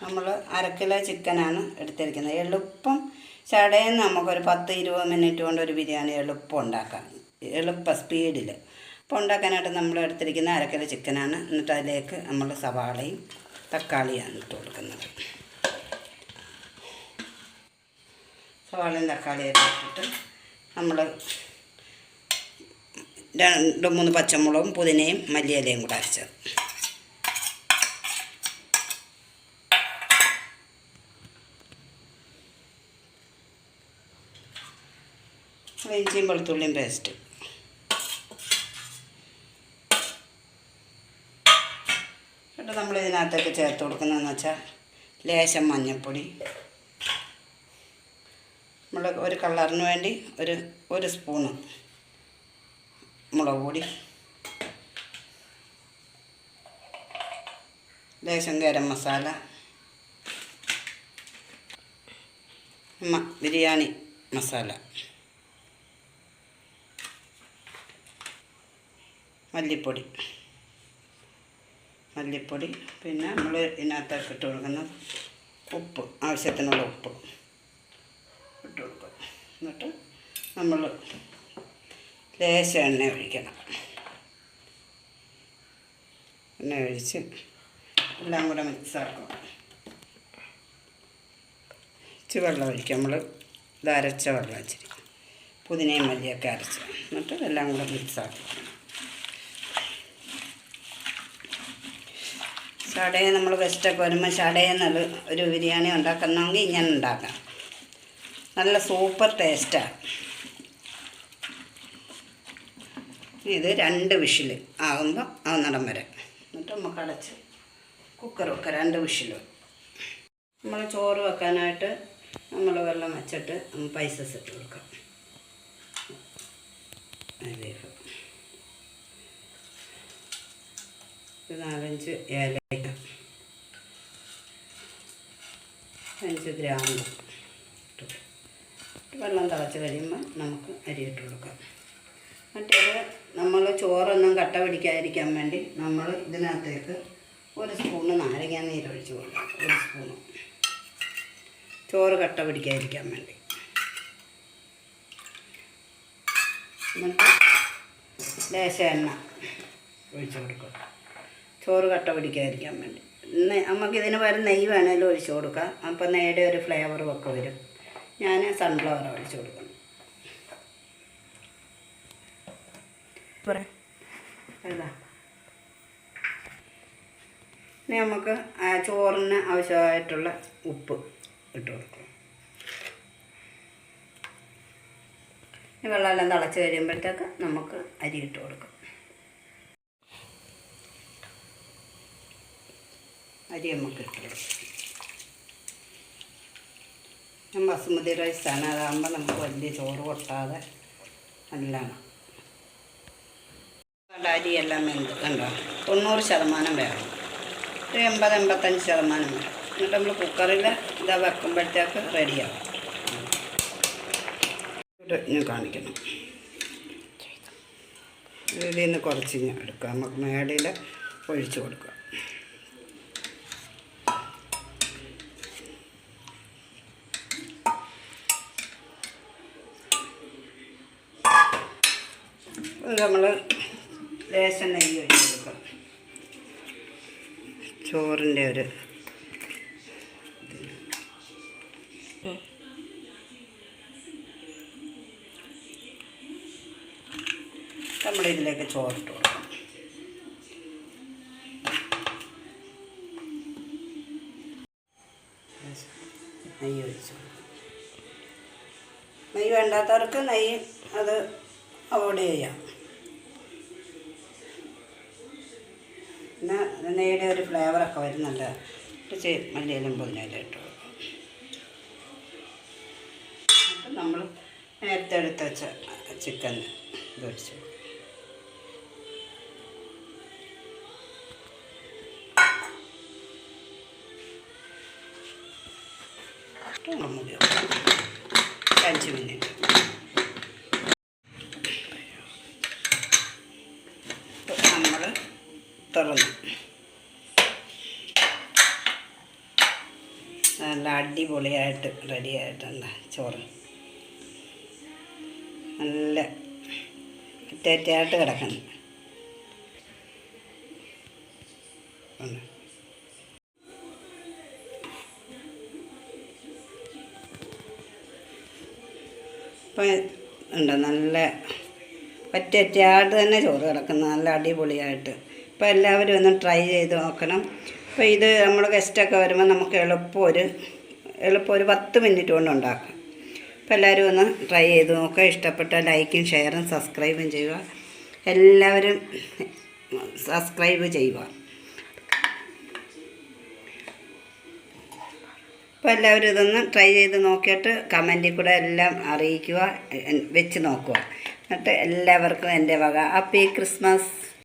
നമ്മൾ അരക്കിലോ ചിക്കനാണ് എടുത്തിരിക്കുന്നത്. എളുപ്പം ചടയിൽ നിന്ന് നമുക്കൊരു 10-20 മിനിറ്റ് കൊണ്ട് ഒരു ബിരിയാണി എളുപ്പം ഉണ്ടാക്കാം. സ്പീഡിൽ അപ്പോൾ ഉണ്ടാക്കാനായിട്ട് നമ്മൾ എടുത്തിരിക്കുന്ന അരക്കിലോ ചിക്കനാണ്. എന്നിട്ട് അതിലേക്ക് നമ്മൾ സവാളയും തക്കാളിയാണ് ഇട്ട് കൊടുക്കുന്നത്. സവാളയും തക്കാളിയൊക്കെ ഇട്ടിട്ട് നമ്മൾ 2-3 പച്ചമുളകും പുതിനയും മല്ലിയിലയും കൂടെ അരച്ചത്, ഇഞ്ചിയും വെളുത്തുള്ളിയും പേസ്റ്റ്, എന്നിട്ട് നമ്മൾ ഇതിനകത്തേക്ക് ചേർത്ത് കൊടുക്കുന്നതെന്ന് വെച്ചാൽ ലേശം മഞ്ഞൾപ്പൊടി, നമ്മൾ ഒരു കളറിന് വേണ്ടി ഒരു സ്പൂണ് മുളക് പൊടി, ലേശം ഗരം മസാല, ബിരിയാണി മസാല, മല്ലിപ്പൊടി, പിന്നെ നമ്മൾ ഇതിനകത്തേക്ക് ഇട്ട് കൊടുക്കുന്ന ഉപ്പ്, ആവശ്യത്തിനുള്ള ഉപ്പ് ഇട്ട് കൊടുക്കുക. എന്നിട്ട് നമ്മൾ ലേശം എണ്ണ ഒഴിക്കണം. എണ്ണ ഒഴിച്ച് എല്ലാം കൂടെ മിക്സാക്കുക. ഇച്ചിരി വെള്ളം ഒഴിക്കുക. നമ്മൾ ഇത് അരച്ച വെള്ളം ഇച്ചിരി പുതിനയും മല്ലിയൊക്കെ അരച്ച്, എന്നിട്ട് എല്ലാം കൂടെ മിക്സാക്കുക. ഷടയിൽ നമ്മൾ ഗസ്റ്റൊക്കെ വരുമ്പോൾ ഷടയിൽ നല്ല ഒരു ബിരിയാണി ഉണ്ടാക്കണമെങ്കിൽ ഇങ്ങനെ ഉണ്ടാക്കാം. നല്ല സൂപ്പർ ടേസ്റ്റാണ്. ഇത് 2 വിഷിൽ ആകുമ്പോൾ ആവുന്നിടം വരെ, എന്നിട്ട് നമുക്ക് അടച്ച് കുക്കർ വെക്കുക. 2 വിഷിൽ. നമ്മൾ ചോറ് വെക്കാനായിട്ട് നമ്മൾ വെള്ളം വെച്ചിട്ട് പൈസസ് ഇട്ട് കൊടുക്കാം. അതിലേക്ക് 4-5 ഏലക്ക, 5 ഗ്രാമ്പു ഇട്ടു. വെള്ളം തിളച്ച് കഴിയുമ്പോൾ നമുക്ക് അരി ഇട്ട് കൊടുക്കാം. മറ്റേത് നമ്മൾ ചോറൊന്നും കട്ട പിടിക്കാതിരിക്കാൻ വേണ്ടി നമ്മൾ ഇതിനകത്തേക്ക് 1 സ്പൂണ് നാരങ്ങ നീരൊഴിച്ച് കൊടുക്കാം. 1 സ്പൂണ് ചോറ് കട്ട പിടിക്കാതിരിക്കാൻ വേണ്ടി. എന്നിട്ട് ലേശം എണ്ണ ഒഴിച്ച് കൊടുക്കുക, ചോറ് കട്ട പിടിക്കാതിരിക്കാൻ വേണ്ടി. നമുക്കിതിന് പകരം നെയ്യ് വേണമെങ്കിലും ഒഴിച്ച് കൊടുക്കാം. അപ്പോൾ നെയ്യുടെ ഒരു ഫ്ലേവറും ഒക്കെ വരും. ഞാൻ സൺഫ്ലവർ ഒഴിച്ച് കൊടുക്കണം. ഇതാ ഇനി നമുക്ക് ചോറിന് ആവശ്യമായിട്ടുള്ള ഉപ്പ് ഇട്ട് കൊടുക്കും. ഈ വെള്ളമെല്ലാം തിളച്ച് കഴിയുമ്പോഴത്തേക്ക് നമുക്ക് അരി ഇട്ട് കൊടുക്കും. അരി നമുക്ക് ഇട്ട് കൊടുക്കും. ഞാൻ ബസുമതി റൈസാണ്. അതാകുമ്പോൾ നമുക്ക് വലിയ ചോറ് കൊട്ടാതെ നല്ലതാണ്. അരിയെല്ലാം വെന്ത് കണ്ടോ, 90% വേണം. ഒരു 80-85% വേണം. എന്നിട്ട് നമ്മൾ കുക്കറിൽ ഇതാ വെക്കുമ്പോഴത്തേക്ക് റെഡിയാവും. ഞാൻ കാണിക്കണം. ഇതിൽ നിന്ന് കുറച്ച് ഞാൻ എടുക്കാം. നമുക്ക് മേടയിൽ ഒഴിച്ച് കൊടുക്കാം. നമ്മൾ ലേശം നെയ്യ് ഒഴിച്ച് കൊടുക്കാം. ചോറിൻ്റെ ഒരു നമ്മളിതിലേക്ക് ചോറിട്ട് കൊടുക്കാം. നെയ്യ് ഒഴിച്ചു. നെയ്യ് വേണ്ടാത്തവർക്ക് നെയ്യ് അത് അവോയ്ഡ് ചെയ്യാം. പിന്നെ നെയ്യുടെ ഒരു ഫ്ലേവറൊക്കെ വരും. നല്ല മല്ലിയിലും പുതിനയിലും ഇട്ട് കൊടുക്കും. അപ്പം നമ്മൾ നേരത്തെ എടുത്ത് വെച്ച ചിക്കൻ ഇത് ഒഴിച്ചു മൂടി 5 മിനിറ്റ്. നമ്മൾ തുറന്നു. നല്ല അടിപൊളിയായിട്ട് റെഡി ആയിട്ടുണ്ട് ചോറ്. നല്ല ഒറ്റയായിട്ട് കിടക്കുന്നു. ഇപ്പം ഉണ്ട് നല്ല ഒറ്റയായിട്ട് തന്നെ ചോറ് കിടക്കുന്നു, നല്ല അടിപൊളിയായിട്ട്. അപ്പോൾ എല്ലാവരും ഒന്ന് ട്രൈ ചെയ്ത് നോക്കണം. അപ്പോൾ ഇത് നമ്മൾ ഗസ്റ്റൊക്കെ വരുമ്പോൾ നമുക്ക് എളുപ്പം ഒരു 10 മിനിറ്റ് കൊണ്ട് ഉണ്ടാക്കാം. അപ്പോൾ എല്ലാവരും ഒന്ന് ട്രൈ ചെയ്ത് നോക്കുക. ഇഷ്ടപ്പെട്ട ലൈക്കും ഷെയറും സബ്സ്ക്രൈബും ചെയ്യുക. എല്ലാവരും സബ്സ്ക്രൈബ് ചെയ്യുക. അപ്പോൾ എല്ലാവരും ഇതൊന്ന് ട്രൈ ചെയ്ത് നോക്കിയിട്ട് കമൻറ്റിൽ കൂടെ എല്ലാം അറിയിക്കുക, വെച്ച് നോക്കുക. എന്നിട്ട് എല്ലാവർക്കും എൻ്റെ വക ഹാപ്പി ക്രിസ്മസ്.